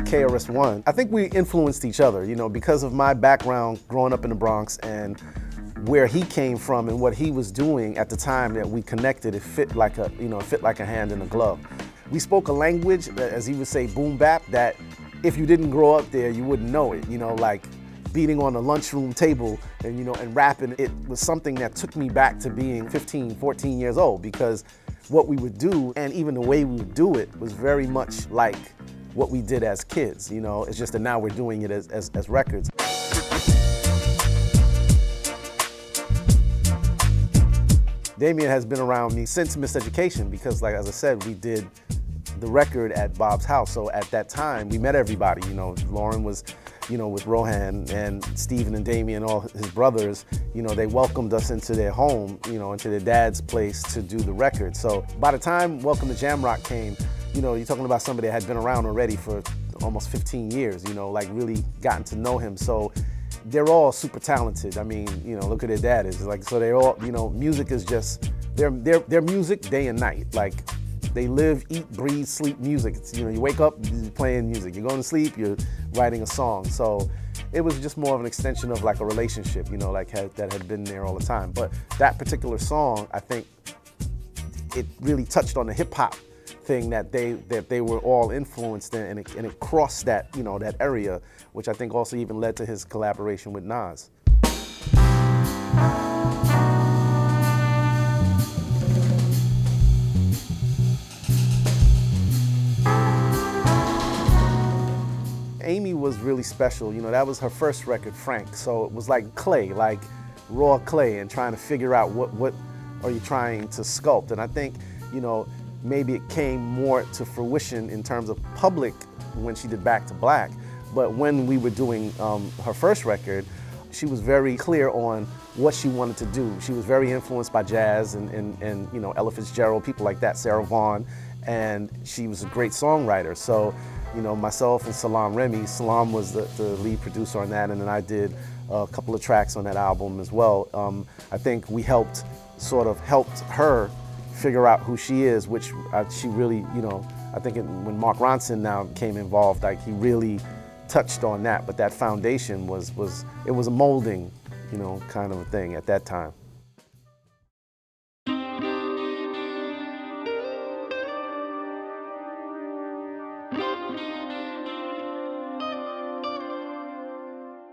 KRS-One. I think we influenced each other, you know, because of my background growing up in the Bronx and where he came from and what he was doing at the time that we connected. It fit like a, you know, it fit like a hand in a glove. We spoke a language, as he would say, boom bap, that if you didn't grow up there, you wouldn't know it, you know, like beating on a lunchroom table and, you know, and rapping. It was something that took me back to being 15, 14 years old, because what we would do and even the way we would do it was very much like what we did as kids, you know. It's just that now we're doing it as records. Damian has been around me since Miseducation because, like, as I said, we did the record at Bob's house. So at that time, we met everybody, you know. Lauren was, you know, with Rohan, and Stephen and Damian, all his brothers, you know, they welcomed us into their home, you know, into their dad's place to do the record. So by the time Welcome to Jamrock came, you know, you're talking about somebody that had been around already for almost 15 years, you know, like really gotten to know him. So they're all super talented. I mean, you know, look at their dad is like, so they're all, you know, music is just, their music day and night. Like, they live, eat, breathe, sleep music. It's, you know, you wake up, you're playing music. You're going to sleep, you're writing a song. So it was just more of an extension of like a relationship, you know, like that had been there all the time. But that particular song, I think it really touched on the hip hop thing that they were all influenced in, and it crossed that, you know, that area, which I think also even led to his collaboration with Nas. Amy was really special. You know, that was her first record, Frank. So it was like clay, like raw clay, and trying to figure out what are you trying to sculpt. And I think, you know, maybe it came more to fruition in terms of public when she did Back to Black. But when we were doing her first record, she was very clear on what she wanted to do. She was very influenced by jazz and you know, Ella Fitzgerald, people like that, Sarah Vaughan, and she was a great songwriter. So, you know, myself and Salam Remy, Salam was the lead producer on that, and then I did a couple of tracks on that album as well. I think we helped her figure out who she is, which she really, you know, I think when Mark Ronson now came involved, like he really touched on that. But that foundation was a molding, you know, kind of a thing at that time.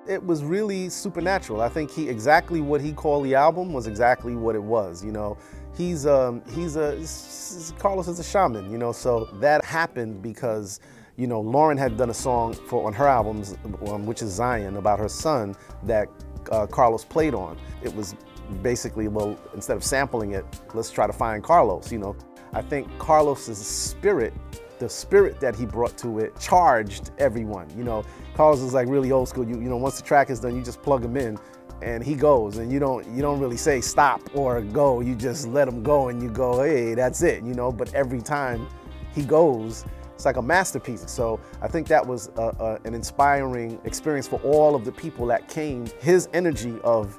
It was really supernatural. I think exactly what he called the album was exactly what it was. You know, Carlos is a shaman. You know, so that happened because, you know, Lauren had done a song on her albums, which is Zion, about her son that Carlos played on. It was basically, well, instead of sampling it, let's try to find Carlos. You know, I think Carlos's spirit, the spirit that he brought to it, charged everyone. You know, Carlos is like really old school. You know, once the track is done, you just plug him in, and he goes, and you don't really say stop or go. You just let him go, and you go, hey, that's it. You know, but every time he goes, it's like a masterpiece. So I think that was an inspiring experience for all of the people that came. His energy of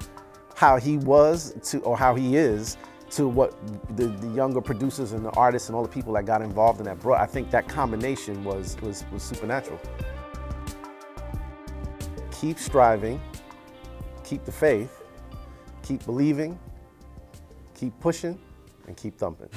how he was to, or how he is, to what the younger producers and the artists and all the people that got involved in that brought. I think that combination was supernatural. Keep striving, keep the faith, keep believing, keep pushing, and keep thumping.